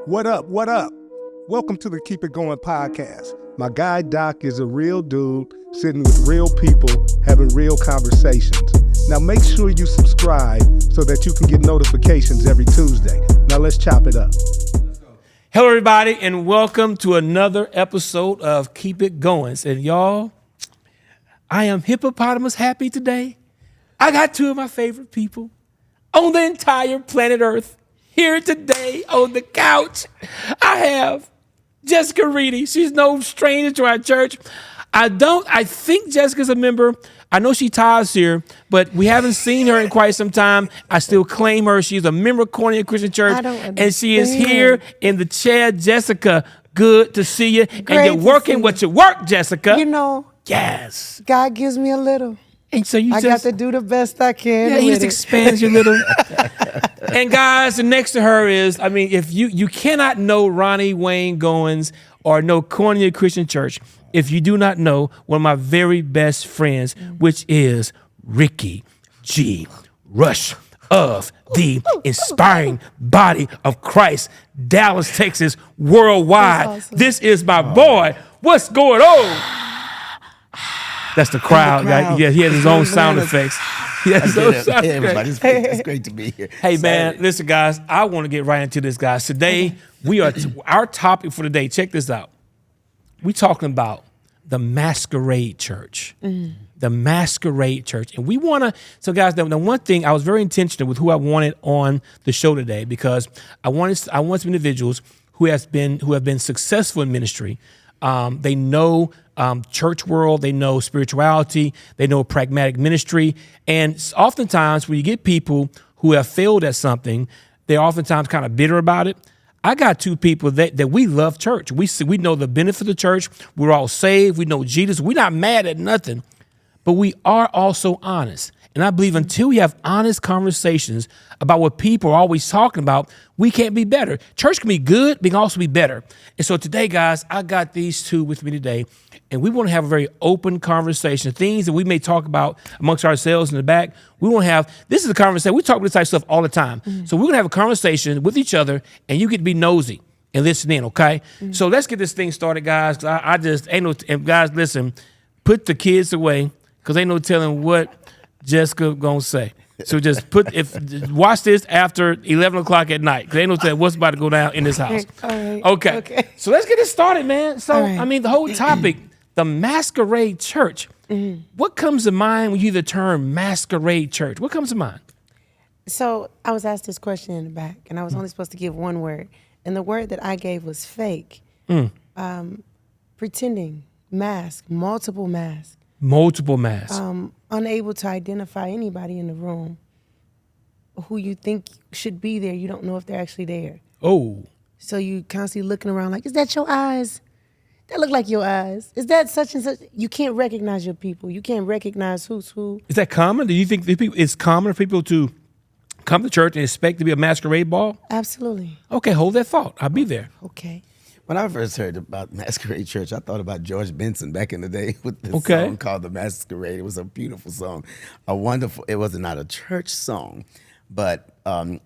What up? What up? Welcome to the Keep It Going podcast. My guy Doc is a real dude sitting with real people having real conversations. Now make sure you subscribe so that you can get notifications every Tuesday. Now let's chop it up. Hello, everybody, and welcome to another episode of Keep It Going. And y'all, I am hippopotamus happy today. I got two of my favorite people on the entire planet Earth here today on the couch. I have Jessica Reedy. She's no stranger to our church. I think Jessica's a member. I know she tithes here, but we haven't seen her in quite some time. I still claim her. She's a member of Cornea Christian Church, and she is here in the chair. Jessica, good to see you. Great, and you're working what you work, Jessica. You know, yes. God gives me a little. And so I got to do the best I can. Yeah, he just expands your little. And guys, and next to her is, if you cannot know Ronnie Goines or know Cornea Christian Church if you do not know one of my very best friends, which is Rickie G, Rush of the Inspiring Body of Christ, Dallas, Texas, worldwide. Awesome. This is my boy. What's going on? That's the crowd. Yeah, he has his own sound effects. He has his own sound effects. It's great to be here. Hey, man, listen, guys, I want to get right into this, guys. Today, we are, our topic for today, check this out. We're talking about the Masquerade Church. The Masquerade Church. And we want to, so guys, the one thing, I was very intentional with who I wanted on the show today because I want some individuals who have been successful in ministry. They know church world, they know spirituality, they know pragmatic ministry. And oftentimes when you get people who have failed at something, they're oftentimes kind of bitter about it. I got two people that we love church. We know the benefit of the church. We're all saved. We know Jesus. We're not mad at nothing, but we are also honest. And I believe until we have honest conversations about what people are always talking about, we can't be better. Church can be good, but it can also be better. And so today, guys, I got these two with me today, and we want to have a very open conversation. Things that we may talk about amongst ourselves in the back, we want to have, this is a conversation. We talk about this type of stuff all the time. So we're going to have a conversation with each other, and you get to be nosy and listen in, okay? So let's get this thing started, guys. 'Cause I just ain't no, and guys, listen, put the kids away, because ain't no telling what Jessica gonna say. So just watch this after 11 o'clock at night, because ain't no telling what's about to go down in this house. All right. Okay. So let's get this started, man. So, right. The whole topic, the Masquerade Church. What comes to mind when you hear the term Masquerade Church? What comes to mind? So I was asked this question in the back, and I was only supposed to give one word. And the word that I gave was fake. Pretending, mask, multiple masks. Multiple masks. Unable to identify anybody in the room who you think should be there. You don't know if they're actually there. Oh. So you constantly looking around like, is that your eyes? That look like your eyes. Is that such and such? You can't recognize your people. You can't recognize who's who. Is that common? Do you think it's common for people to come to church and expect to be a masquerade ball? Absolutely. Okay, hold that thought. I'll be there. Okay. When I first heard about Masquerade Church, I thought about George Benson back in the day with this song called The Masquerade. It was a beautiful song, it was not a church song, but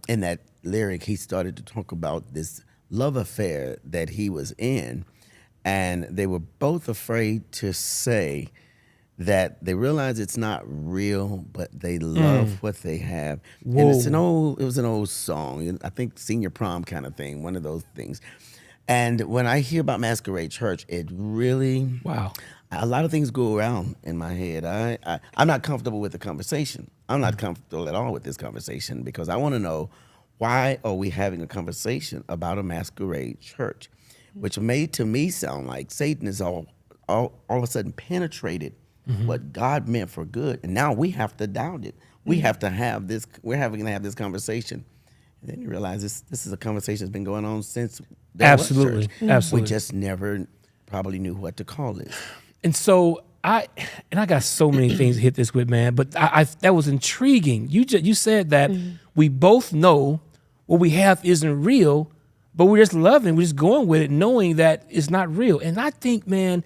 in that lyric, he started to talk about this love affair that he was in, and they were both afraid to say that they realize it's not real, but they love what they have. Whoa. And it was an old song. I think senior prom kind of thing, one of those things. And when I hear about Masquerade Church, it really, a lot of things go around in my head. I'm not comfortable with the conversation. I'm not comfortable at all with this conversation because I want to know, why are we having a conversation about a Masquerade Church? Which made to me sound like Satan is all of a sudden penetrated what God meant for good, and now we have to doubt it. We have to have this. We're having to have this conversation, and then you realize this is a conversation that's been going on since. Absolutely. We just never probably knew what to call it. And so I got so many things to hit this with, man. But that was intriguing. You said that we both know what we have isn't real, but we're just loving, we're just going with it, knowing that it's not real. And I think, man,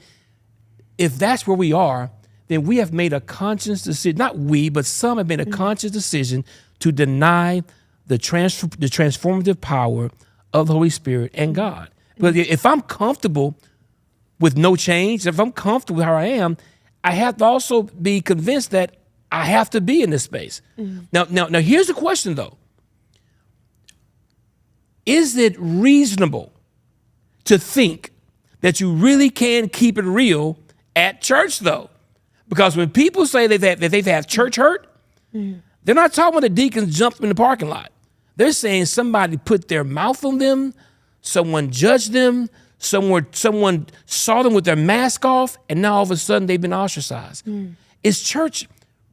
if that's where we are, then we have made a conscious decision. Not we, but some have made a conscious decision to deny the transformative power of the Holy Spirit and God. But if I'm comfortable with no change, if I'm comfortable with how I am, I have to also be convinced that I have to be in this space. Now, here's the question though. Is it reasonable to think that you really can keep it real at church though? Because when people say that they've had church hurt, they're not talking about the deacons jumping in the parking lot. They're saying somebody put their mouth on them, someone judged them, someone saw them with their mask off, and now all of a sudden they've been ostracized. Is church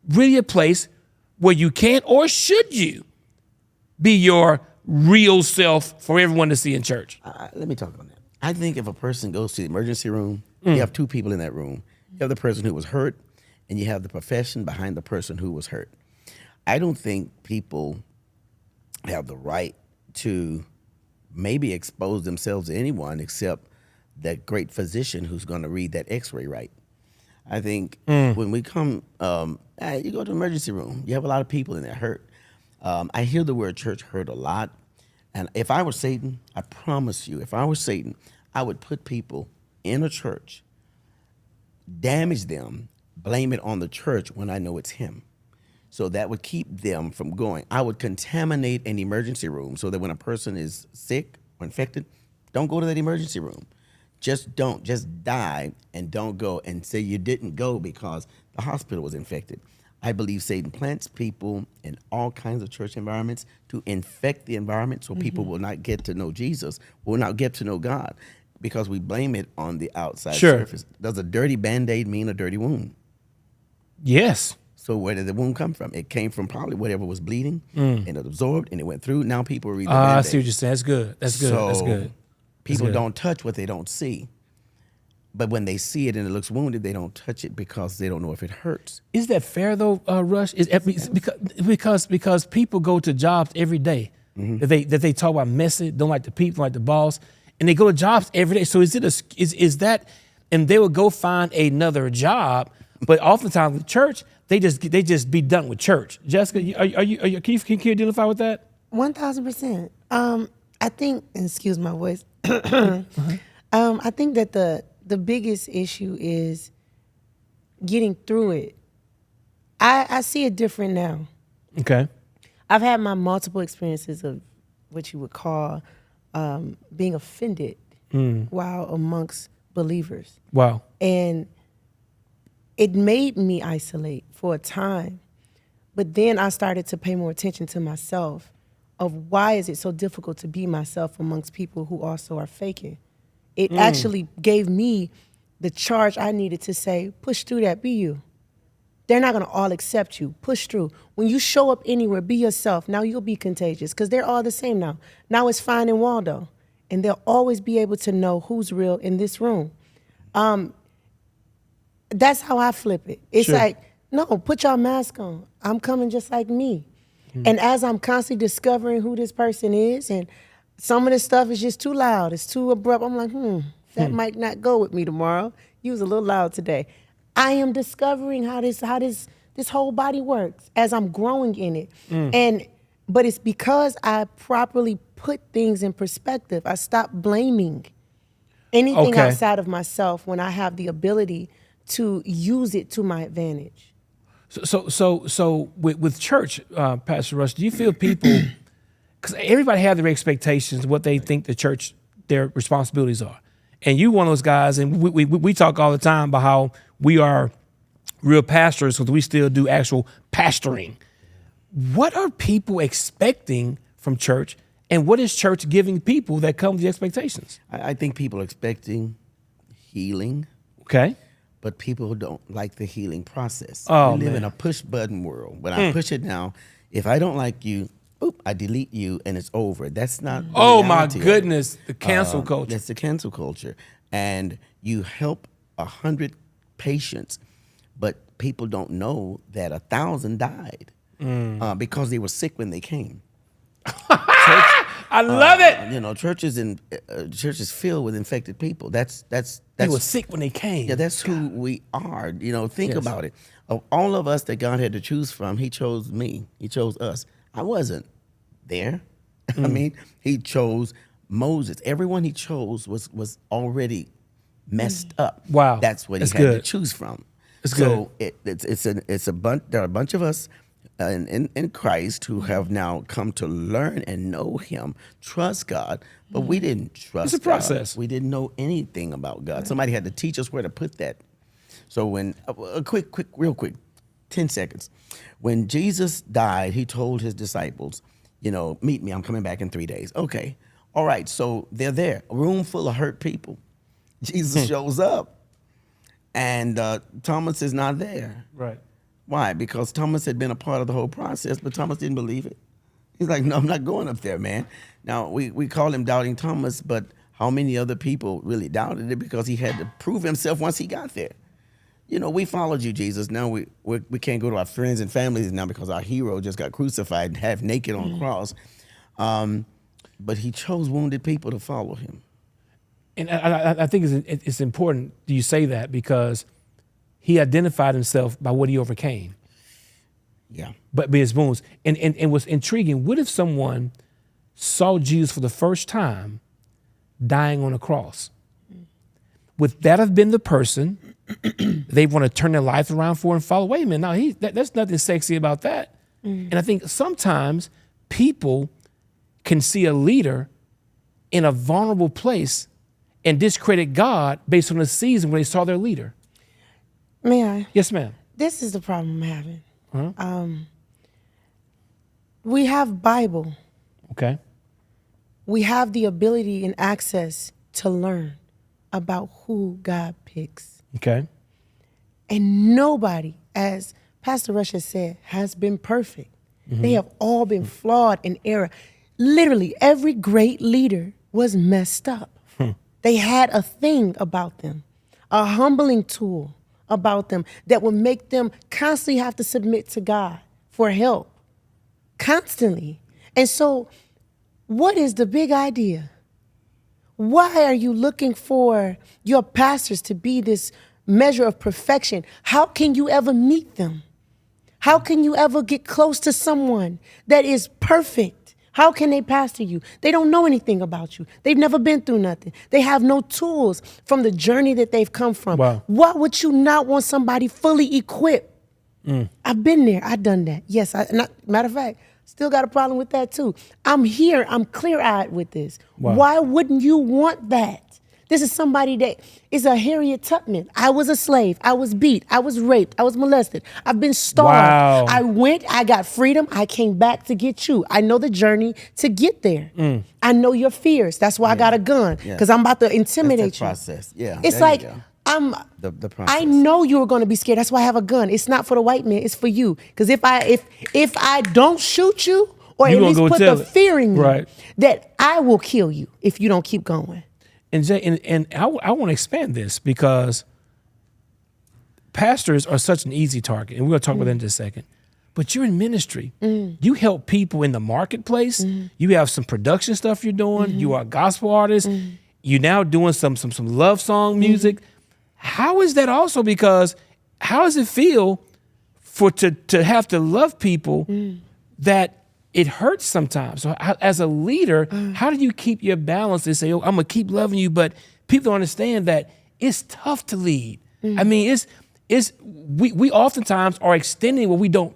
really a place where you can or should you be your real self for everyone to see in church? Let me talk on that. I think if a person goes to the emergency room, you have two people in that room. You have the person who was hurt, and you have the profession behind the person who was hurt. I don't think people have the right to maybe expose themselves to anyone except that great physician who's going to read that x-ray right. I think when we come, you go to the emergency room, you have a lot of people in there hurt. I hear the word church hurt a lot. And if I were Satan, I promise you, if I were Satan, I would put people in a church, damage them, blame it on the church when I know it's him. So that would keep them from going. I would contaminate an emergency room so that when a person is sick or infected, don't go to that emergency room. Just don't. Just die and don't go and say you didn't go because the hospital was infected. I believe Satan plants people in all kinds of church environments to infect the environment so people will not get to know Jesus, will not get to know God, because we blame it on the outside surface. Does a dirty Band-Aid mean a dirty wound? Yes. So where did the wound come from? It came from probably whatever was bleeding, and it absorbed, and it went through. Now people read the Band-Aid. I see what you're saying. That's good. That's good. So That's good. People don't touch what they don't see. But when they see it and it looks wounded, they don't touch it because they don't know if it hurts. Is that fair though, Rush? Because people go to jobs every day that they talk about messy, don't like the people, don't like the boss, and they go to jobs every day. So is that, and they will go find another job, but oftentimes with church, they just be done with church. Jessica, can you identify with that? 1000%. I think, and excuse my voice. I think that the biggest issue is getting through it. I see it different now. Okay. I've had my multiple experiences of what you would call being offended while amongst believers. Wow. And it made me isolate for a time. But then I started to pay more attention to myself of why is it so difficult to be myself amongst people who also are faking. It actually gave me the charge I needed to say, push through that, be you. They're not gonna all accept you, push through. When you show up anywhere, be yourself. Now you'll be contagious because they're all the same now. Now it's Fine and Waldo. And they'll always be able to know who's real in this room. That's how I flip it. It's like, no, put your mask on. I'm coming just like me. And as I'm constantly discovering who this person is, and some of this stuff is just too loud, it's too abrupt, I'm like, that might not go with me tomorrow. You was a little loud today. I am discovering how this whole body works as I'm growing in it. But it's because I properly put things in perspective. I stopped blaming anything outside of myself when I have the ability to use it to my advantage. So with church, Pastor Rush, do you feel people, because everybody have their expectations, what they think the church, their responsibilities are. And you one of those guys, and we talk all the time about how we are real pastors because we still do actual pastoring. What are people expecting from church, and what is church giving people that come with the expectations? I think people are expecting healing. Okay. But people don't like the healing process. Oh, we live in a push button world. When I push it now, if I don't like you, I delete you and it's over. That's not the reality my goodness, the cancel culture. That's the cancel culture. And you help 100 patients, but people don't know that 1,000 died because they were sick when they came. I love it. Church is filled with infected people. That's they were sick when they came. Yeah, that's who we are. Think about it. Of all of us that God had to choose from, He chose me. He chose us. I wasn't there. I mean, He chose Moses, everyone he chose was already messed up. Wow. That's what he That's had good. to choose from. That's so it's a bunch. There are a bunch of us in Christ who have now come to learn and know Him, trust God, but we didn't trust. It's a process. God. We didn't know anything about God. Somebody had to teach us where to put that. So when real quick, 10 seconds. When Jesus died, He told His disciples, meet me. I'm coming back in 3 days. Okay. All right. So they're there, a room full of hurt people. Jesus shows up, and Thomas is not there. Right. Why? Because Thomas had been a part of the whole process, but Thomas didn't believe it. He's like, no, I'm not going up there, man. Now, we call him Doubting Thomas, but how many other people really doubted it because he had to prove himself once he got there? We followed you, Jesus. Now we can't go to our friends and families now because our hero just got crucified and half naked on a cross. But he chose wounded people to follow him. And I think it's important you say that because he identified himself by what he overcame. Yeah. But by his wounds. And what's intriguing, what if someone saw Jesus for the first time dying on a cross? Would that have been the person they want to turn their life around for and follow? Wait a minute, now there's nothing sexy about that. And I think sometimes people can see a leader in a vulnerable place and discredit God based on the season when they saw their leader. May I? Yes, ma'am. This is the problem I'm having. Uh-huh. We have Bible. Okay. We have the ability and access to learn about who God picks. Okay. And nobody, as Pastor Russia said, has been perfect. They have all been flawed in error. Literally, every great leader was messed up. They had a thing about them, a humbling tool about them that would make them constantly have to submit to God for help, constantly. And so what is the big idea? Why are you looking for your pastors to be this measure of perfection? How can you ever meet them? How can you ever get close to someone that is perfect? How can they pastor you? They don't know anything about you. They've never been through nothing. They have no tools from the journey that they've come from. Wow. Why would you not want somebody fully equipped? I've been there. I've done that. Yes. Matter of fact, still got a problem with that too. I'm here. I'm clear-eyed with this. Wow. Why wouldn't you want that? This is somebody that is a Harriet Tubman. I was a slave. I was beat. I was raped. I was molested. I've been starved. Wow. I went. I got freedom. I came back to get you. I know the journey to get there. I know your fears. That's why I got a gun, because I'm about to intimidate That's the process. Yeah. It's there like, you go. I'm. The process. I know you were going to be scared. That's why I have a gun. It's not for the white man. It's for you. Because if I don't shoot you, or You at gonna least go put tell the it. fear in you, Right. that I will kill you if you don't keep going. And Jay, and I want to expand this because pastors are such an easy target, and we're going to talk about that in just a second. But you're in ministry. You help people in the marketplace. You have some production stuff you're doing. You are a gospel artist. You're now doing some love song music. How is that also? Because how does it feel to have to love people that it hurts sometimes? So as a leader, how do you keep your balance and say, oh, I'm going to keep loving you, but people don't understand that it's tough to lead. I mean, we oftentimes are extending what we don't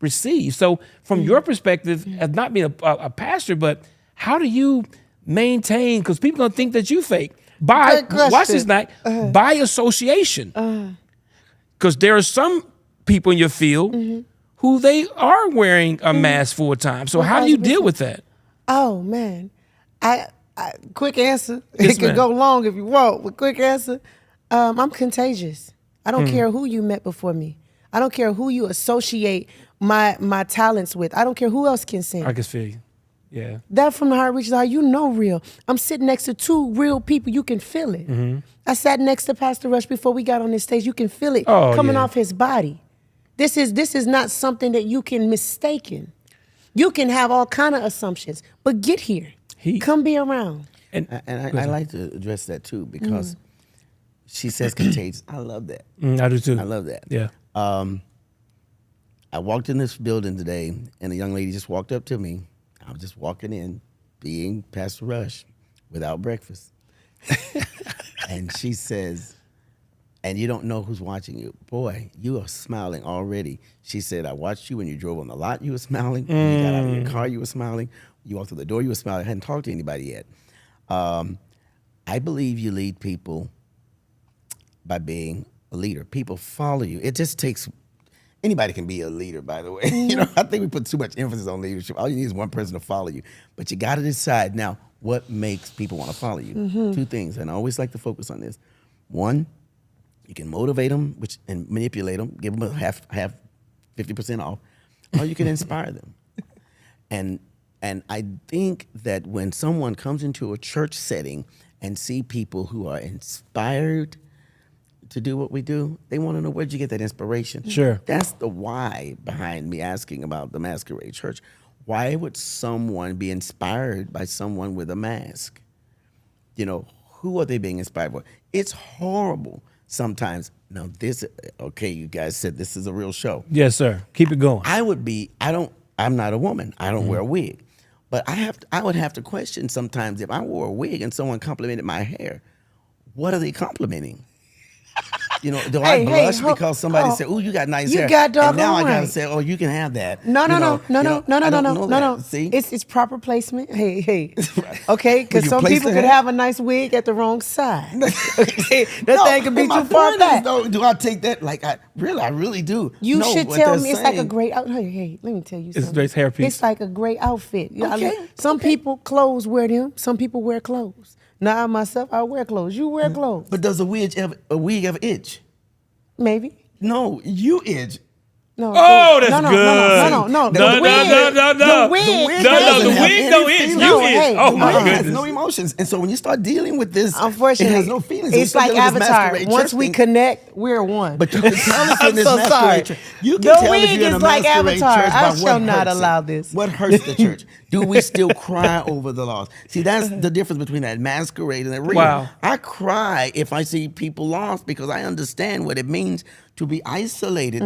receive. So from your perspective, as not being a pastor, but how do you maintain, because people don't think that you fake, by, watch this night, by association. Because there are some people in your field who they are wearing a mask full time. So how do you deal with that? Oh man, I quick answer. Yes, It can ma'am. go long if you want, but quick answer. I'm contagious. I don't care who you met before me. I don't care who you associate my talents with. I don't care who else can sing. I can feel you. Yeah. That from the heart reaches out. You know real. I'm sitting next to two real people. You can feel it. I sat next to Pastor Rush before we got on this stage. You can feel it coming off his body. This is not something that you can mistaken. You can have all kind of assumptions, but get here. Come be around. And I like to address that too, because she says contagious. I love that. I do too. I love that. Yeah. I walked in this building today, and a young lady just walked up to me. I was just walking in, being Pastor Rush. without breakfast. And she says, and you don't know who's watching you. Boy, you are smiling already. She said, I watched you when you drove on the lot, you were smiling. When you got out of your car, you were smiling. You walked through the door, you were smiling. I hadn't talked to anybody yet. I believe you lead people by being a leader. People follow you. It just takes, anybody can be a leader, by the way. You know, I think we put too much emphasis on leadership. All you need is one person to follow you. But you got to decide now what makes people want to follow you. Two things, and I always like to focus on this. One, you can motivate them and manipulate them, give them a half 50% off, or you can inspire them. And I think that when someone comes into a church setting and see people who are inspired to do what we do, they want to know, where'd you get that inspiration? Sure. That's the why behind me asking about the Masquerade Church. Why would someone be inspired by someone with a mask? You know, who are they being inspired by? It's horrible sometimes. Now okay, you guys said this is a real show. Yes, sir. Keep it going. I'm not a woman. I don't wear a wig. But I would have to question sometimes if I wore a wig and someone complimented my hair, what are they complimenting? You know, do I blush because somebody said, "Oh, you got nice hair"? You got doggone and now I gotta right. say, "Oh, you can have that." No. See, it's proper placement. Hey. Okay, because You some place people the could hair? have a nice wig at the wrong side. Okay, that thing could be my too far point back. is, though, do I take that? Like, I really do. You know should what tell they're me it's like a saying. great Hey, let me tell you something. It's a nice hairpiece. It's like a great outfit. Okay, Some people clothes wear them. Some people wear clothes. Now myself, I wear clothes. You wear clothes. But does a wig ever itch? Maybe. No, you itch. No. Oh, that's no, good. No. No. The wig don't itch. No, You itch. hey, Oh my It has goodness. no emotions, and so when you start dealing with this, Unfortunately, it has no feelings. It's We're like still dealing with this Avatar. Masquerade Once Church we thing. connect, we're one. But you can tell us in I'm this so sorry. Masquerade Church. You can The tell if wig you're in a is like Masquerade Avatar. Church I by what shall not hurts allow it. this. What hurts the church? Do we still cry over the loss? See, that's the difference between that masquerade and that real. Wow. I cry if I see people lost because I understand what it means to be isolated.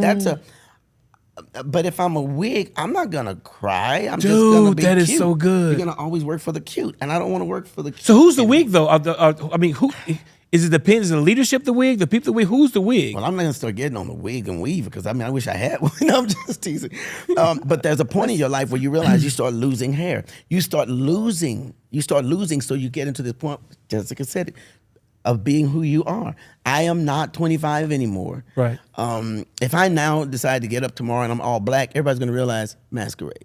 But if I'm a wig, I'm not gonna cry. I'm just gonna Dude, be that is cute. so good. You're gonna always work for the cute, and I don't want to work for the cute. So who's the wig though? I mean, who is it? Depends on the leadership. The wig, the people. The wig. Who's the wig? Well, I'm not gonna start getting on the wig and weave because I wish I had one. I'm just teasing. But there's a point in your life where you realize you start losing hair. You start losing. So you get into this point. Jessica said it, of being who you are. I am not 25 anymore. Right. If I now decide to get up tomorrow and I'm all black, everybody's gonna realize masquerade.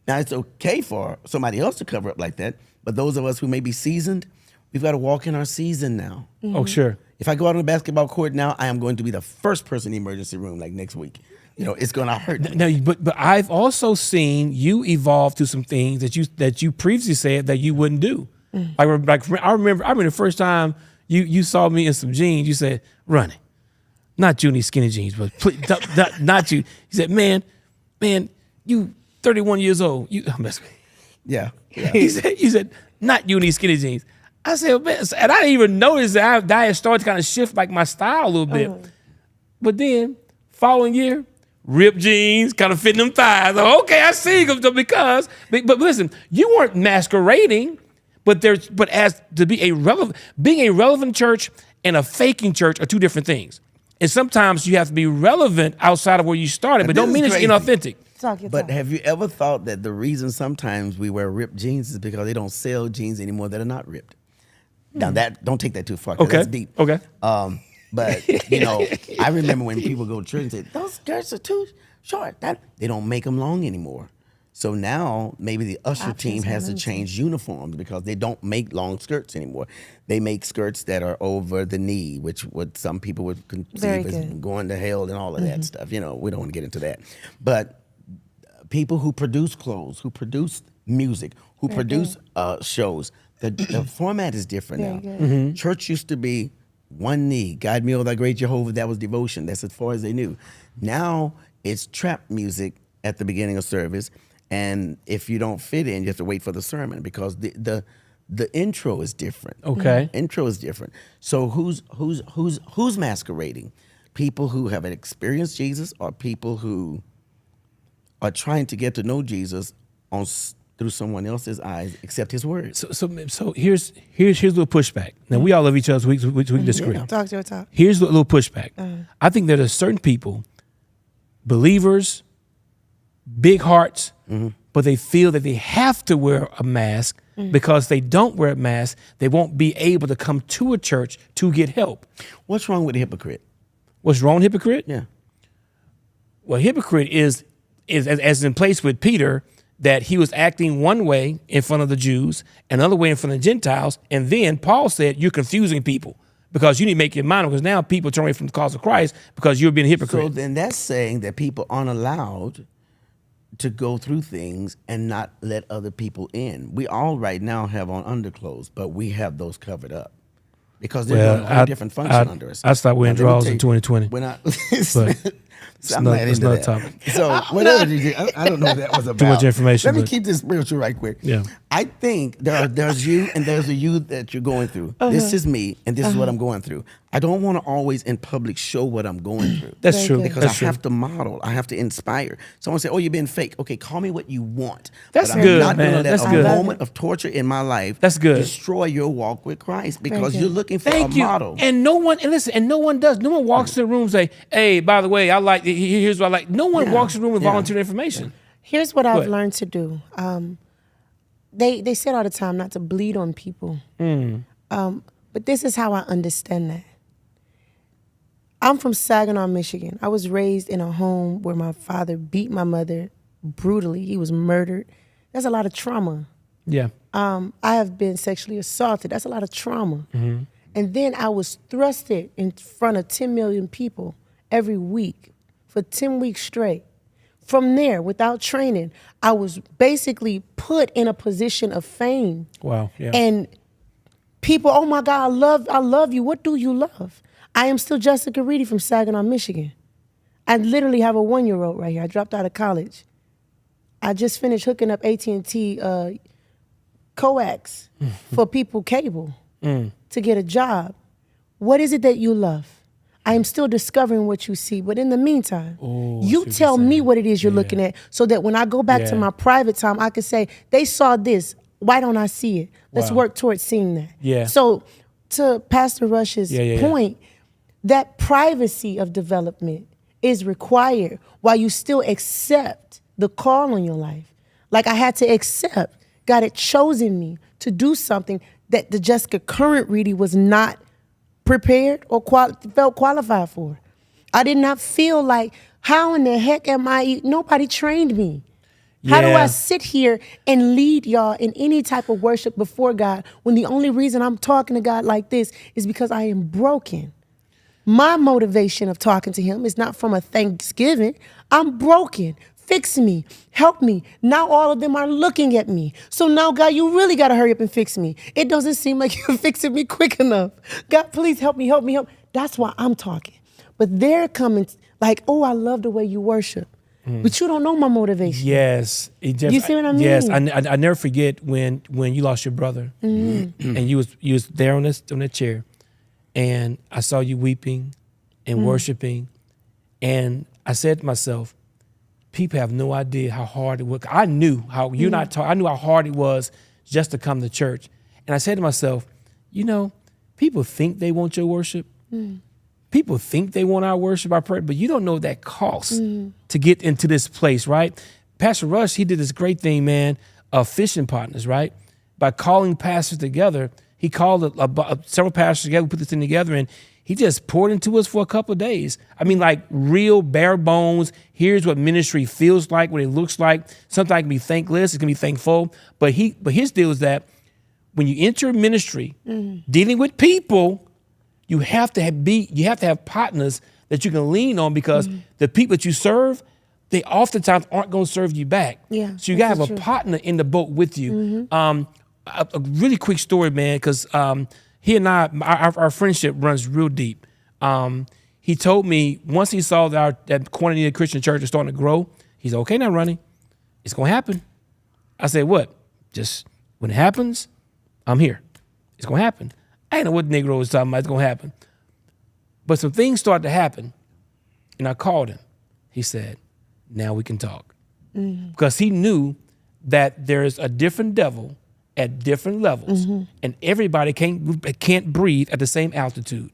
Now it's okay for somebody else to cover up like that, but those of us who may be seasoned, we've got to walk in our season now. Oh, sure. If I go out on the basketball court now, I am going to be the first person in the emergency room like next week. You know, it's going to hurt me. No, but I've also seen you evolve to some things that you previously said that you wouldn't do. Like I remember the first time you saw me in some jeans, you said, "Ronnie, not you in these skinny jeans, but please, not you." He said, "Man, you 31 years old. I'm messing with you." Yeah. He said, "Not you in these skinny jeans." I said, "Man," and I didn't even notice that I had started to kind of shift like my style a little bit. But then following year, ripped jeans, kind of fitting them thighs. Okay, I see them because. But listen, you weren't masquerading, but as to be being a relevant church and a faking church are two different things. And sometimes you have to be relevant outside of where you started, but don't mean it's inauthentic. But have you ever thought that the reason sometimes we wear ripped jeans is because they don't sell jeans anymore that are not ripped? Now don't take that too far. 'Cause that's deep. Okay. But you know, I remember when people go to church and say those skirts are too short. They don't make them long anymore. So now maybe the usher team has to change uniforms because they don't make long skirts anymore. They make skirts that are over the knee, which what some people would conceive as going to hell and all of that stuff. You know, we don't want to get into that. But people who produce clothes, who produce music, who produce shows, the format is different now. Church used to be one knee, guide me, O thy great Jehovah, that was devotion. That's as far as they knew. Now it's trap music at the beginning of service, and if you don't fit in, you have to wait for the sermon because the intro is different. Okay. Intro is different. So who's masquerading? People who have experienced Jesus or people who are trying to get to know Jesus through someone else's eyes except his word. So here's a little pushback. Now we all love each other, so we can disagree. Yeah, talk to your talk. Here's a little pushback. I think there are certain people, believers, big hearts, but they feel that they have to wear a mask because they don't wear a mask, they won't be able to come to a church to get help. What's wrong with a hypocrite? What's wrong with hypocrite? Yeah. Well, hypocrite is as in place with Peter, that he was acting one way in front of the Jews, another way in front of the Gentiles, and then Paul said, you're confusing people because you need to make your mind up, because now people turn away from the cause of Christ because you're being a hypocrite. So then that's saying that people aren't allowed to go through things and not let other people in. We all right now have on underclothes, but we have those covered up because they're doing a whole different function under us. I stopped wearing drawers in 2020. We're not. But I'm not into that. Topic. So whatever you did, I don't know what that was about. Too much information. Let me keep this spiritual right quick. Yeah. I think there's you and there's a you that you're going through. This is me and this is what I'm going through. I don't want to always in public show what I'm going through. That's true. Because That's I have to model. I have to inspire. Someone say, "Oh, you're being fake." Okay, call me what you want. That's but I'm good, not man. gonna let That's a good. moment of torture in my life That's good. destroy your walk with Christ because Very you're good. looking for Thank a you. model. And no one, and listen, and no one does. No one walks in the room and say, hey, by the way, I like, here's what I like. No one walks in the room with volunteer information. Here's what I've ahead. learned to do. They said all the time not to bleed on people. But this is how I understand that. I'm from Saginaw, Michigan. I was raised in a home where my father beat my mother brutally. He was murdered. There's a lot of trauma. Yeah. I have been sexually assaulted. That's a lot of trauma. And then I was thrusted in front of 10 million people every week for 10 weeks straight. From there, without training, I was basically put in a position of fame. Wow. Yeah. And people, oh my God, I love you. What do you love? I am still Jessica Reedy from Saginaw, Michigan. I literally have a 1-year-old right here. I dropped out of college. I just finished hooking up AT&T coax for people cable to get a job. What is it that you love? I am still discovering what you see. But in the meantime, you tell me what it is you're looking at so that when I go back to my private time, I can say, they saw this. Why don't I see it? Let's work towards seeing that. Yeah. So to Pastor Rush's point, that privacy of development is required while you still accept the call on your life. Like I had to accept God had chosen me to do something that the Jessica current Reedy was not prepared or felt qualified for. I did not feel like, how in the heck am I? Nobody trained me. How do I sit here and lead y'all in any type of worship before God when the only reason I'm talking to God like this is because I am broken? My motivation of talking to him is not from a thanksgiving. I'm broken. Fix me. Help me. Now all of them are looking at me. So now, God, you really got to hurry up and fix me. It doesn't seem like you're fixing me quick enough. God, please help me, help me, help. That's why I'm talking. But they're coming like, oh, I love the way you worship. But you don't know my motivation. Yes. You see what I mean? Yes. I never forget when you lost your brother and you was there on that chair and I saw you weeping and worshiping. And I said to myself, people have no idea how hard it was. I knew how I knew how hard it was just to come to church. And I said to myself, people think they want your worship. People think they want our worship, our prayer, but you don't know that cost to get into this place, right? Pastor Rush, he did this great thing, man, of fishing partners, right? By calling pastors together, he called several pastors together, we put this thing together, and he just poured into us for a couple of days. I mean, like real bare bones. Here's what ministry feels like, what it looks like. Sometimes it can be thankless, it can be thankful. But his deal is that when you enter ministry, dealing with people, you have to have partners that you can lean on because the people that you serve, they oftentimes aren't going to serve you back. Yeah, so you got to have a partner in the boat with you. A really quick story, man, because he and I, our friendship runs real deep. He told me once he saw that Quantity Christian Church is starting to grow, he said, okay, now, Ronnie, it's going to happen. I said, what? Just when it happens, I'm here. It's going to happen. I didn't know what Negro was talking about. It's going to happen. But some things started to happen, and I called him. He said, now we can talk. Because he knew that there's a different devil at different levels, and everybody can't breathe at the same altitude.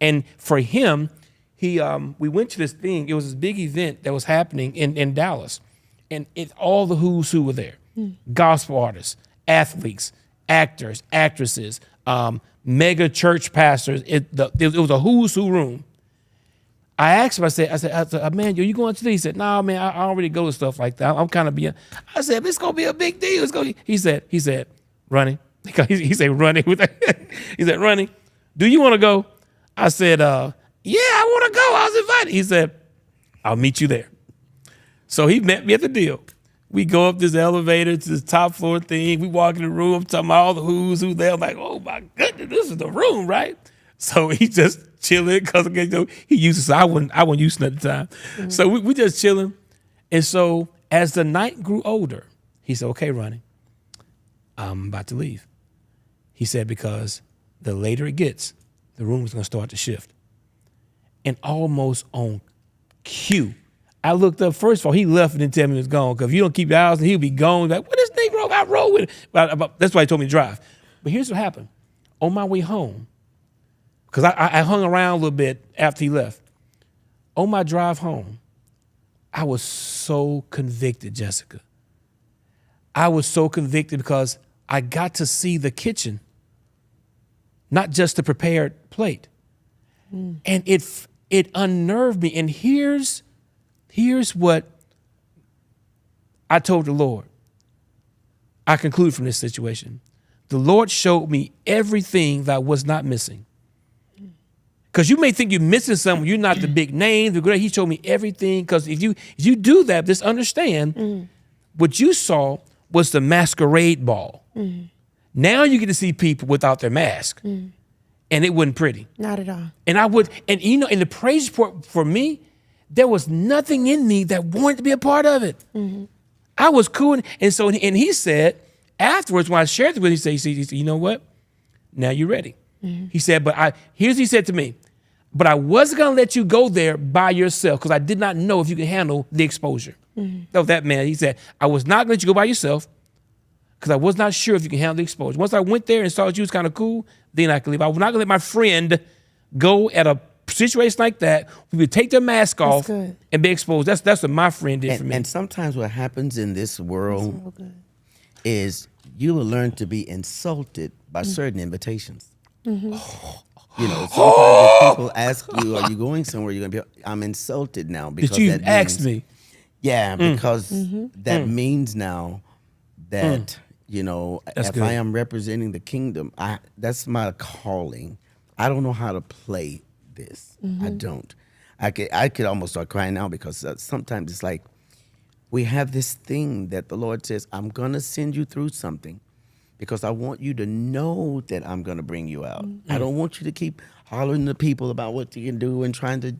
And for him, we went to this thing. It was this big event that was happening in Dallas, and all the who's who were there: gospel artists, athletes, actors, actresses, mega church pastors. It was a who's who room. I asked him, I said, man, you going to this? He said, no, man, I already go to stuff like that. I'm kind of being, I said, it's going to be a big deal. He said, Ronnie, he said, Ronnie, he said, Ronnie, do you want to go? I said, yeah, I want to go. I was invited. He said, I'll meet you there. So he met me at the deal. We go up this elevator to this top floor thing. We walk in the room, talking about all the who's who there. I'm like, oh my goodness, this is the room, right? So he just chilling because he used to say I wasn't used to it at the time. So we just chilling. And so as the night grew older, he said, okay, Ronnie, I'm about to leave. He said, because the later it gets, the room is going to start to shift. And almost on cue, I looked up. First of all, he left and didn't tell me he was gone, because if you don't keep your eyes, he'll be gone. Like, what this Negro got roll with it? But that's why he told me to drive. But here's what happened. On my way home, because I hung around a little bit after he left. On my drive home, I was so convicted, Jessica. I was so convicted because I got to see the kitchen, not just the prepared plate. And it unnerved me. And here's what I told the Lord. I conclude from this situation. The Lord showed me everything that I was not missing. Because you may think you're missing something. You're not the big name, the great. He showed me everything. Because if you do that, just understand what you saw was the masquerade ball. Now you get to see people without their mask. And it wasn't pretty. Not at all. And in the praise report for me, there was nothing in me that wanted to be a part of it. I was cool. And he said, afterwards, when I shared it with him, he said, you know what? Now you're ready. He said, here's what he said to me. But I wasn't going to let you go there by yourself because I did not know if you could handle the exposure. That was that man. He said, I was not going to let you go by yourself because I was not sure if you can handle the exposure. Once I went there and saw that you was kind of cool, then I could leave. I was not going to let my friend go at a situation like that. We would take their mask off and be exposed. That's what my friend did for me. And sometimes what happens in this world is you will learn to be insulted by certain invitations. You know, sometimes if people ask you, are you going somewhere, you're going to be, I'm insulted now because that you that asked me. Yeah, because that means now that, you know, That's if good. I am representing the kingdom, that's my calling. I don't know how to play this. I don't. I could almost start crying now because sometimes it's like we have this thing that the Lord says, I'm going to send you through something because I want you to know that I'm going to bring you out. I don't want you to keep hollering to people about what you can do and trying to,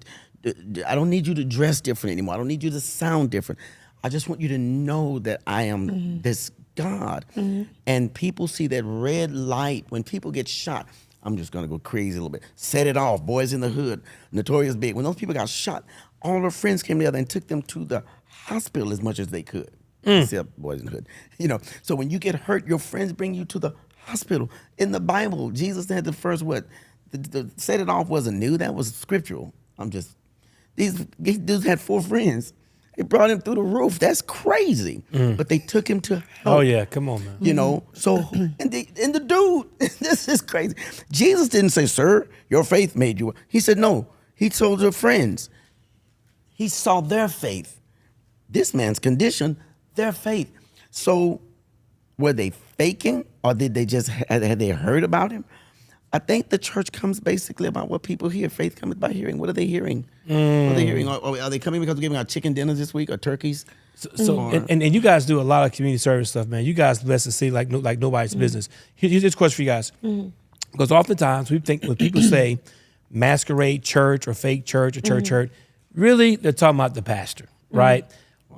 I don't need you to dress different anymore. I don't need you to sound different. I just want you to know that I am this God. And people see that red light when people get shot. I'm just going to go crazy a little bit. Set it off. Boys in the Hood, Notorious Big. When those people got shot, all their friends came together and took them to the hospital as much as they could. Except Boys in the Hood. You know, so when you get hurt, your friends bring you to the hospital. In the Bible, Jesus had the first what? The set it off wasn't new. That was scriptural. These dudes had 4 friends. They brought him through the roof. That's crazy. But they took him to help. Oh, yeah. Come on, man. You know, so, and the dude, this is crazy. Jesus didn't say, sir, your faith made you. He said, no. He told your friends. He saw their faith. This man's condition, their faith. So were they faking or did they just, had they heard about him? I think the church comes basically about what people hear. Faith comes by hearing. What are they hearing? What are they hearing? Are they coming because we're giving out chicken dinners this week or turkeys? And you guys do a lot of community service stuff, man. You guys blessed to see like nobody's business. Here's this question for you guys. Because oftentimes we think when people say masquerade church or fake church or church hurt, really they're talking about the pastor, right?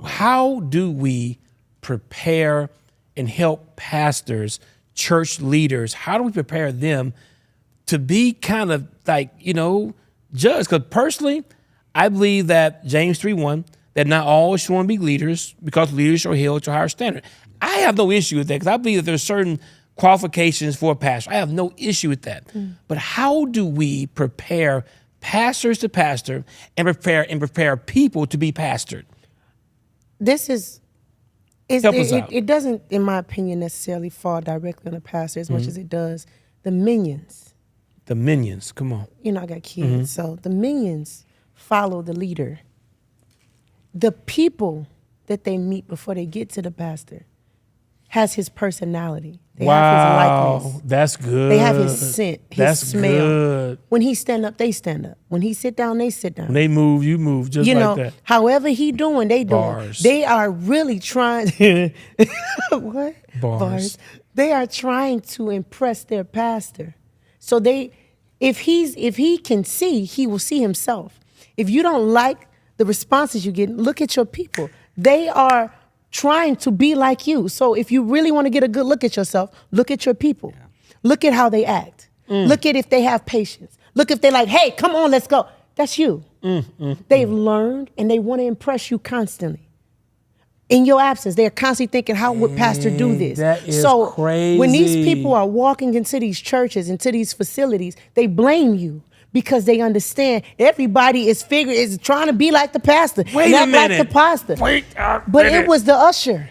How do we prepare and help pastors, church leaders? How do we prepare them to be kind of like, you know, judged? Because personally, I believe that James 3:1, that not all should want to be leaders because leaders are held to a higher standard. I have no issue with that because I believe that there's certain qualifications for a pastor. I have no issue with that. But how do we prepare pastors to pastor and prepare people to be pastored? This is Help us out. it doesn't, in my opinion, necessarily fall directly on the pastor as much as it does the minions. The minions, come on. You know, I got kids, so the minions follow the leader. The people that they meet before they get to the pastor has his personality. They have his likeness. That's good. They have his scent, his smell. Good. When he stand up, they stand up. When he sit down, they sit down. When they move, you move, just like that. However he doing, they doing. Bars. They are really trying. What? Bars. They are trying to impress their pastor. So if he can see, he will see himself. If you don't like the responses you get, look at your people. They are trying to be like you. So if you really want to get a good look at yourself, look at your people. Yeah. Look at how they act. Look at if they have patience. Look if they're like, hey, come on, let's go. That's you. They've learned and they want to impress you constantly. In your absence, they're constantly thinking, how would pastor do this? That is so crazy. When these people are walking into these churches, into these facilities, they blame you because they understand everybody is trying to be like the pastor. Wait a minute. Like the pastor. But it was the usher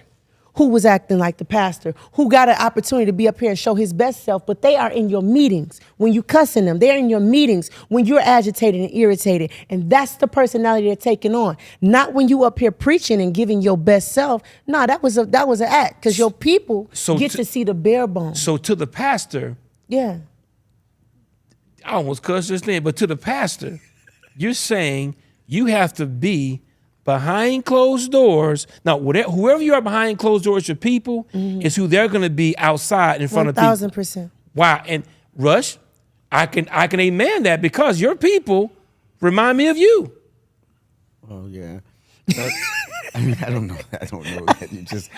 who was acting like the pastor, who got an opportunity to be up here and show his best self, but they are in your meetings when you cussing them. They're in your meetings when you're agitated and irritated, and that's the personality they're taking on. Not when you up here preaching and giving your best self. No, that was an act, because your people get to see the bare bones. So to the pastor, yeah. I almost cussed just then, but to the pastor, you're saying you have to be behind closed doors. Now, whoever you are behind closed doors, your people, is who they're going to be outside in front of people. 1,000%. Wow. And Rush, I can amen that, because your people remind me of you. Oh, yeah. But, I mean, I don't know. You just,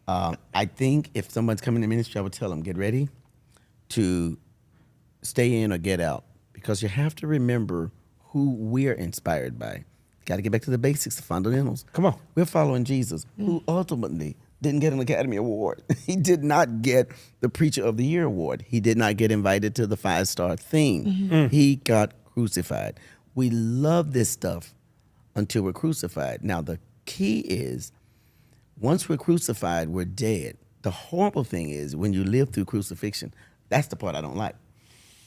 I think if someone's coming to ministry, I would tell them, get ready to stay in or get out, because you have to remember who we're inspired by. Got to get back to the basics, the fundamentals. Come on. We're following Jesus, who ultimately didn't get an Academy Award. He did not get the Preacher of the Year award. He did not get invited to the 5-star thing. He got crucified. We love this stuff until we're crucified. Now, the key is, once we're crucified, we're dead. The horrible thing is, when you live through crucifixion, that's the part I don't like.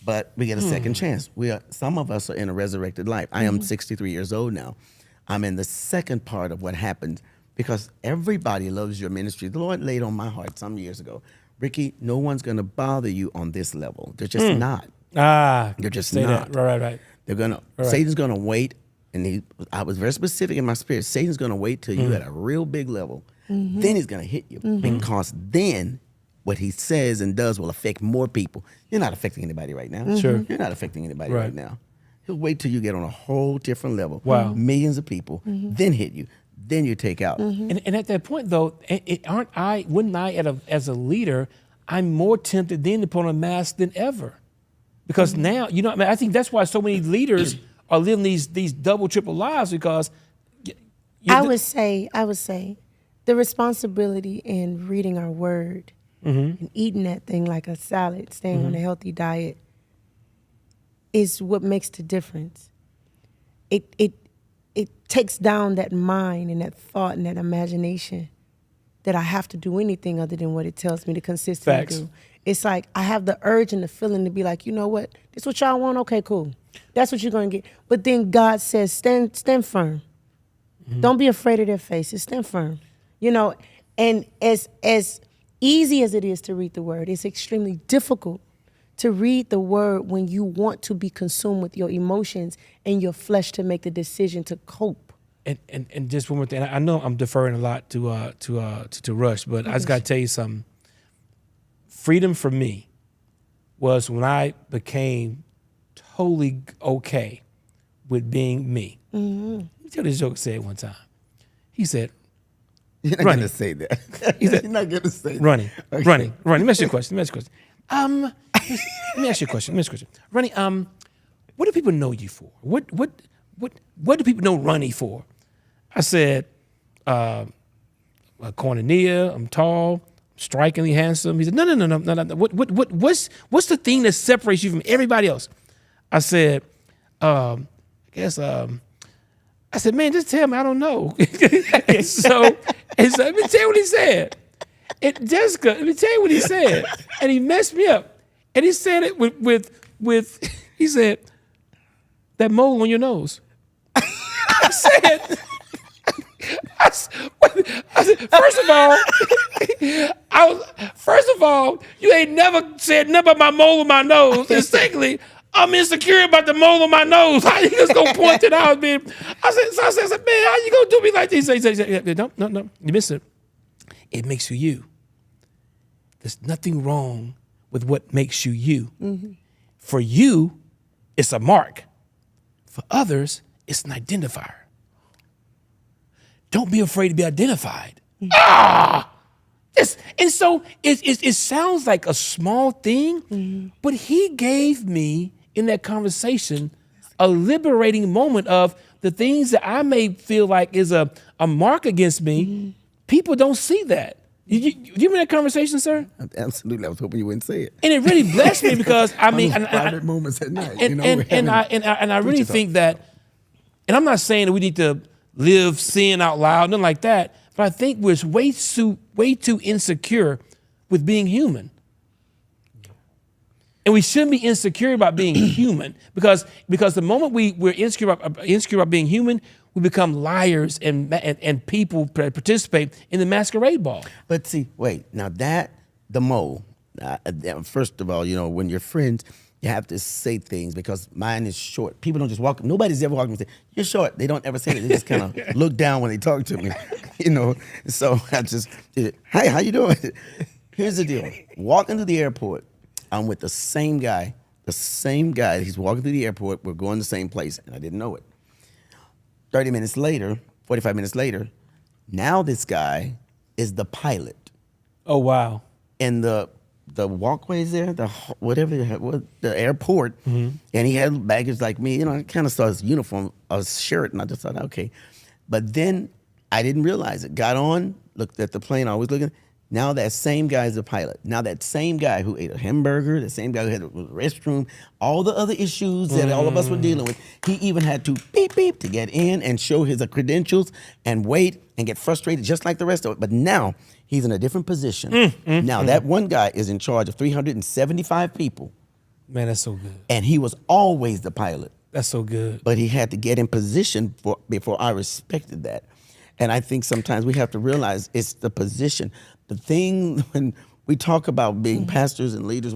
But we get a second chance. Some of us are in a resurrected life. I am 63 years old now. I'm in the second part of what happened, because everybody loves your ministry. The Lord laid on my heart some years ago, Rickie, no one's going to bother you on this level. They're just not. They're just not. That. Right. They're gonna. Satan's going to wait, and I was very specific in my spirit. Satan's going to wait till you're at a real big level. Then he's going to hit you, because then what he says and does will affect more people. You're not affecting anybody right now. Sure. You're not affecting anybody right now. He'll wait till you get on a whole different level. Wow. Millions of people, then hit you, then you take out. And at that point, though, wouldn't I, as a leader, I'm more tempted then to put on a mask than ever. Because now, I think that's why so many leaders are living these double, triple lives, because I would say the responsibility in reading our word and eating that thing like a salad, staying on a healthy diet, is what makes the difference. It takes down that mind and that thought and that imagination that I have to do anything other than what it tells me to consistently do. It's like I have the urge and the feeling to be like, you know what? This what y'all want? Okay, cool. That's what you're going to get. But then God says, stand firm. Don't be afraid of their faces. Stand firm. And as easy as it is to read the word, it's extremely difficult to read the word when you want to be consumed with your emotions and your flesh to make the decision to cope. And just one more thing. I know I'm deferring a lot to Rush, but I just got to tell you something. Freedom for me was when I became totally okay with being me. Let me tell this joke I said one time. He said, you're not going to say that. You're not going to say that. Ronnie, let me ask you a question. Let me ask you a question. Ronnie, what do people know you for? What do people know Ronnie for? I said, a cornelia, I'm tall, strikingly handsome. He said, no. What's the thing that separates you from everybody else? I said, I said, man, just tell me, I don't know. so let me tell you what he said. Jessica, let me tell you what he said. And he messed me up. And he said it with he said, that mole on your nose. I said, first of all, you ain't never said nothing about my mole on my nose. And secondly, I'm insecure about the mole on my nose. How you just gonna point it out, man? I said, man, how you gonna do me like this? He said, no, you missed it. It makes you you. There's nothing wrong with what makes you you. Mm-hmm. For you, it's a mark. For others, it's an identifier. Don't be afraid to be identified. Mm-hmm. And so it sounds like a small thing, but he gave me in that conversation a liberating moment of the things that I may feel like is a mark against me. Mm-hmm. People don't see that. You remember that conversation, sir? Absolutely. I was hoping you wouldn't say it. And it really blessed me because I mean, private moments at night. And I really think that, and I'm not saying that we need to live sin out loud, nothing like that. But I think we're way too insecure with being human. And we shouldn't be insecure about being human because the moment we're insecure about being human, we become liars and people participate in the masquerade ball. But see, wait, now the mole, first of all, when you're friends, you have to say things because mine is short. People don't just walk. Nobody's ever walked up and say, you're short. They don't ever say that. They just kind of look down when they talk to me, So I just did it. Hi, how you doing? Here's the deal. Walking to the airport, I'm with the same guy. He's walking through the airport. We're going to the same place, and I didn't know it. 30 minutes later, 45 minutes later, now this guy is the pilot. Oh, wow. And the walkways there, the airport, and he had baggage like me. I kind of saw his uniform, a shirt, and I just thought, okay. But then I didn't realize it. Got on, looked at the plane, always looking. Now that same guy is the pilot. Now that same guy who ate a hamburger, the same guy who had a restroom, all the other issues that all of us were dealing with, he even had to beep, beep to get in and show his credentials and wait and get frustrated just like the rest of it. But now he's in a different position. That one guy is in charge of 375 people. Man, that's so good. And he was always the pilot. That's so good. But he had to get in position before I respected that. And I think sometimes we have to realize it's the position. The thing when we talk about being pastors and leaders,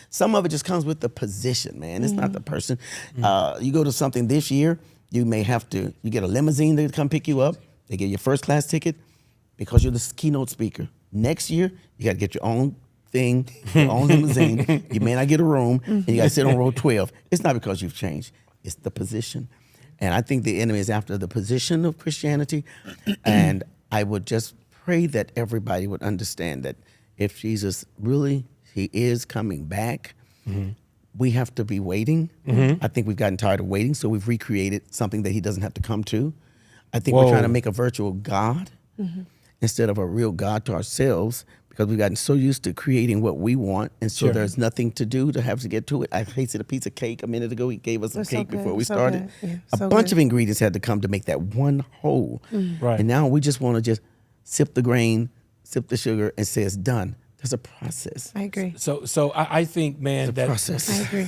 some of it just comes with the position, man. It's not the person. You go to something this year, you get a limousine to come pick you up. They give you a first class ticket because you're the keynote speaker. Next year, you got to get your own thing, your own limousine. You may not get a room, and you got to sit on row 12. It's not because you've changed. It's the position. And I think the enemy is after the position of Christianity. And I would just pray that everybody would understand that if Jesus really, he is coming back, we have to be waiting. I think we've gotten tired of waiting, so we've recreated something that he doesn't have to come to. I think we're trying to make a virtual God instead of a real God to ourselves because we've gotten so used to creating what we want, and so there's nothing to do to have to get to it. I tasted a piece of cake a minute ago. He gave us some cake before we started. Yeah, a bunch of ingredients had to come to make that one whole. Right. And now we just want to just sip the grain, sip the sugar, and say it's done. There's a process. I agree. So I think, man, that process. I agree.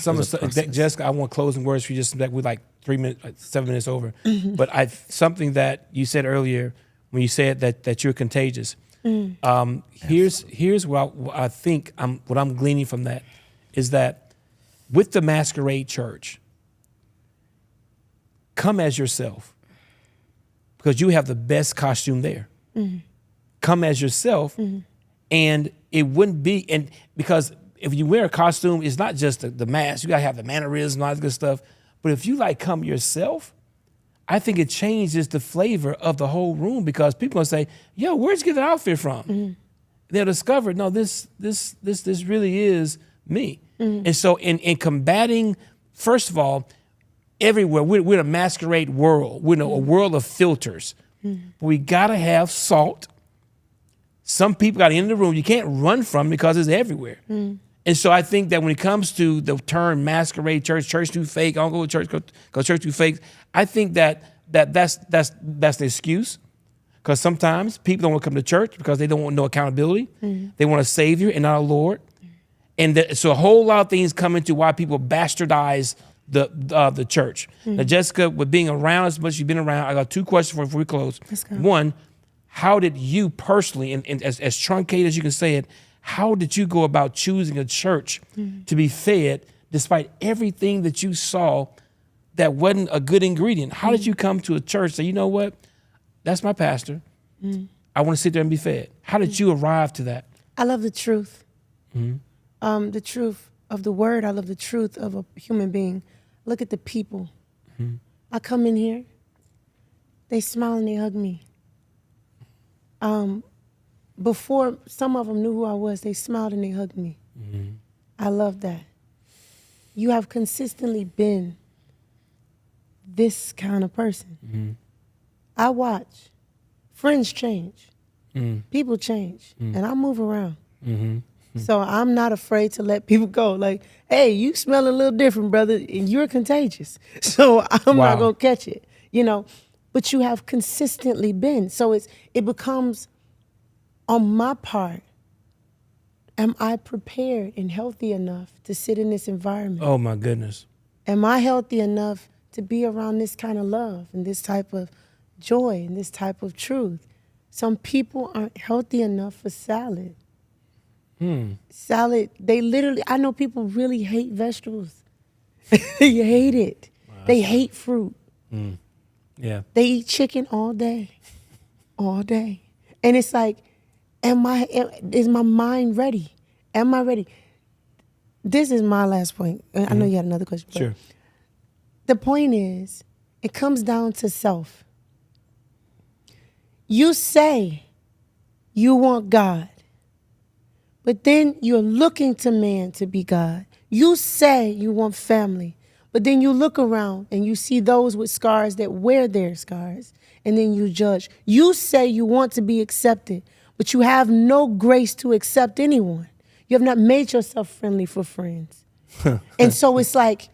Jessica, I want closing words for you. Just that we're like 7 minutes over. But something that you said earlier when you said that you're contagious. Here's what I think what I'm gleaning from that is that with the Masquerade Church, come as yourself because you have the best costume there. Come as yourself, and it wouldn't be, and because if you wear a costume, it's not just the mask. You gotta have the mannerisms and all that good stuff. But if you come yourself, I think it changes the flavor of the whole room because people will say, "Yo, where'd you get the outfit from?" They'll discover, no, this really is me. And so, in combating, first of all, everywhere we're in a masquerade world. We're in a world of filters. We gotta have salt. some people got in the room you can't run from because it's everywhere. And so I think that when it comes to the term masquerade church, church too fake, I don't go to church, go church too fake. I think that's the excuse. Because sometimes people don't want to come to church because they don't want no accountability. They want a savior and not a Lord. And so a whole lot of things come into why people bastardize the church. Now, Jessica, with being around as much as you've been around, I got two questions before we close. One, how did you personally, and as truncated as you can say it, how did you go about choosing a church to be fed despite everything that you saw that wasn't a good ingredient? How did you come to a church that, you know what, that's my pastor. I want to sit there and be fed. How did you arrive to that? I love the truth. The truth of the word. I love the truth of a human being. Look at the people. I come in here, they smile and they hug me. Before some of them knew who I was, they smiled and they hugged me. I love that. You have consistently been this kind of person. I watch. Friends change. People change. And I move around. So I'm not afraid to let people go. Like, hey, you smell a little different, brother, and you're contagious. So I'm not going to catch it, you know. But you have consistently been. So it becomes, on my part, am I prepared and healthy enough to sit in this environment? Oh, my goodness. Am I healthy enough to be around this kind of love and this type of joy and this type of truth? Some people aren't healthy enough for salad. Salad, they literally, I know people really hate vegetables. They hate it. They hate fruit. Yeah. They eat chicken all day. And it's like, is my mind ready? Am I ready? This is my last point. I know you had another question. Sure. The point is, it comes down to self. You say you want God, but then you're looking to man to be God. You say you want family, but then you look around and you see those with scars that wear their scars, and then you judge. You say you want to be accepted, but you have no grace to accept anyone. You have not made yourself friendly for friends. And so it's like,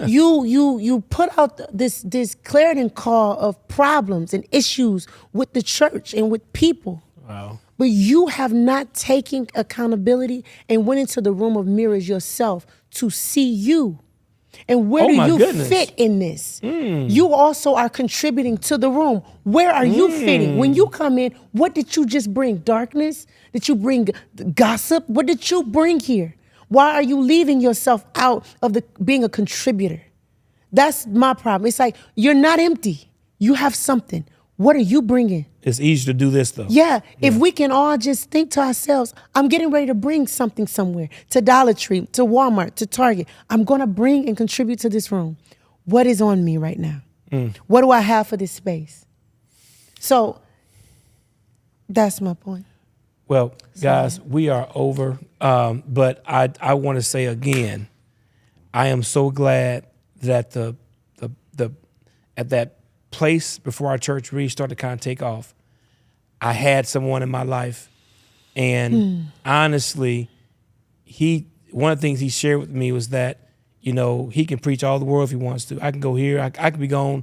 you put out this clarion call of problems and issues with the church and with people. Wow. But you have not taken accountability and went into the room of mirrors yourself to see you. And where do you fit in this? You also are contributing to the room. Where are you fitting? When you come in, what did you just bring? Darkness? Did you bring gossip? What did you bring here? Why are you leaving yourself out of being a contributor? That's my problem. It's like, you're not empty. You have something. What are you bringing? It's easy to do this, though. Yeah. If we can all just think to ourselves, I'm getting ready to bring something somewhere, to Dollar Tree, to Walmart, to Target. I'm going to bring and contribute to this room. What is on me right now? What do I have for this space? So that's my point. Well, guys, we are over. But I want to say again, I am so glad that at that place before our church really started to kind of take off, I had someone in my life, and honestly, one of the things he shared with me was that, you know, he can preach all the world if he wants to. I can go here. I could be gone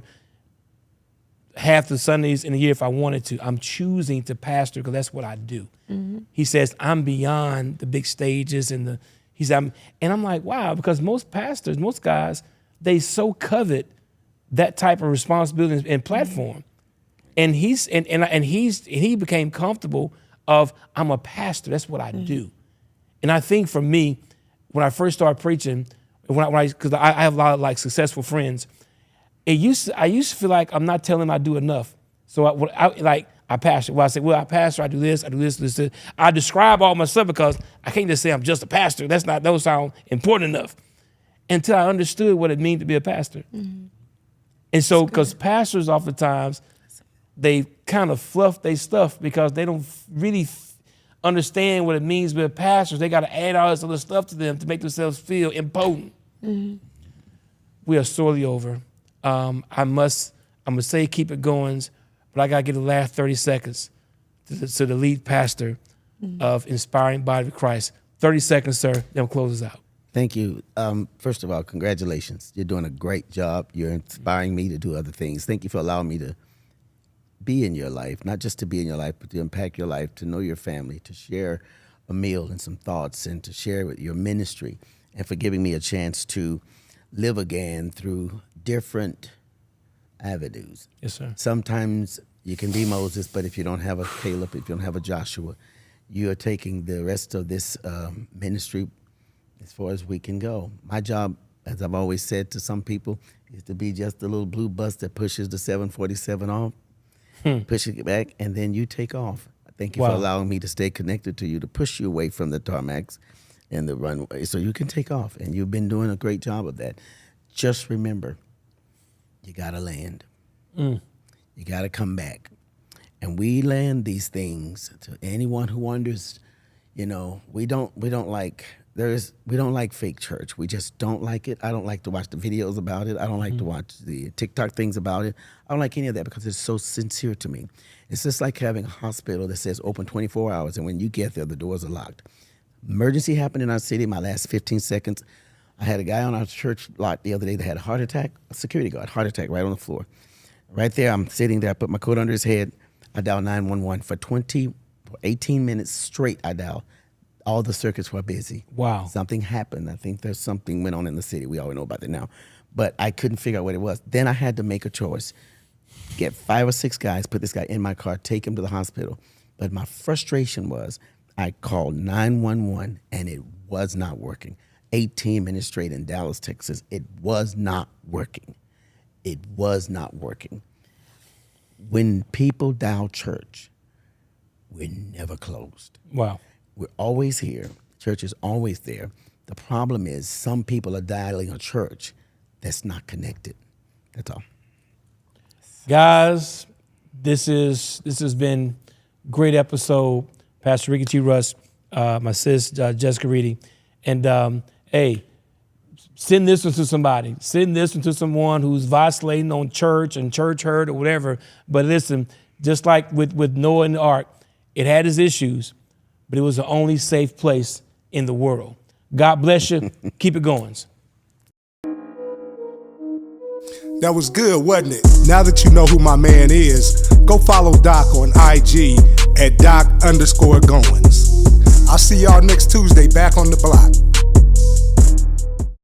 half the Sundays in a year if I wanted to. I'm choosing to pastor because that's what I do. He says, I'm beyond the big stages and I'm like, wow, because most pastors, most guys, they so covet that type of responsibility and platform. And he became comfortable of, I'm a pastor, that's what I do. And I think for me, when I first started preaching, because I have a lot of like successful friends, I used to feel like I'm not telling them I do enough. So I pastor. Well, I say, well, I pastor, I do this. I describe all my stuff because I can't just say I'm just a pastor. Those sound important enough. Until I understood what it means to be a pastor. And so, because pastors oftentimes, they kind of fluff their stuff because they don't really understand what it means to be a pastor. They got to add all this other stuff to them to make themselves feel impotent. We are sorely over. I'm going to say keep it going, but I got to get the last 30 seconds. to the lead pastor of Inspiring Body of Christ. 30 seconds, sir. Then close us out. Thank you. First of all, congratulations. You're doing a great job. You're inspiring me to do other things. Thank you for allowing me to be in your life, not just to be in your life, but to impact your life, to know your family, to share a meal and some thoughts, and to share with your ministry, and for giving me a chance to live again through different avenues. Yes, sir. Sometimes you can be Moses, but if you don't have a Caleb, if you don't have a Joshua, you are taking the rest of this ministry as far as we can go. My job, as I've always said to some people, is to be just the little blue bus that pushes the 747 off, pushes it back, and then you take off. Thank you for allowing me to stay connected to you, to push you away from the tarmacs and the runway so you can take off. And you've been doing a great job of that. Just remember, you got to land. You got to come back. And we land these things to anyone who wonders, we don't like fake church. We just don't like it. I don't like to watch the videos about it. I don't like to watch the TikTok things about it. I don't like any of that because it's so sincere to me. It's just like having a hospital that says open 24 hours, and when you get there, the doors are locked. Emergency happened in our city. My last 15 seconds, I had a guy on our church lot the other day that had a heart attack, a security guard, heart attack right on the floor. Right there, I'm sitting there, I put my coat under his head. I dialed 911 for 18 minutes straight. I dialed. All the circuits were busy. Wow. Something happened. I think there's something went on in the city. We all know about that now. But I couldn't figure out what it was. Then I had to make a choice. Get 5 or 6 guys, put this guy in my car, take him to the hospital. But my frustration was I called 911 and it was not working. 18 minutes straight in Dallas, Texas. It was not working. It was not working. When people dial church, we're never closed. Wow. We're always here. Church is always there. The problem is some people are dialing a church that's not connected. That's all. Guys, this has been a great episode. Pastor Rickie G. Russ, my sis, Jessica Reedy. And hey, send this one to somebody. Send this one to someone who's vacillating on church and church hurt or whatever. But listen, just like with Noah and the ark, it had its issues, but it was the only safe place in the world. God bless you. Keep it going. That was good, wasn't it? Now that you know who my man is, go follow Doc on IG at Doc_Goines. I'll see y'all next Tuesday back on the block.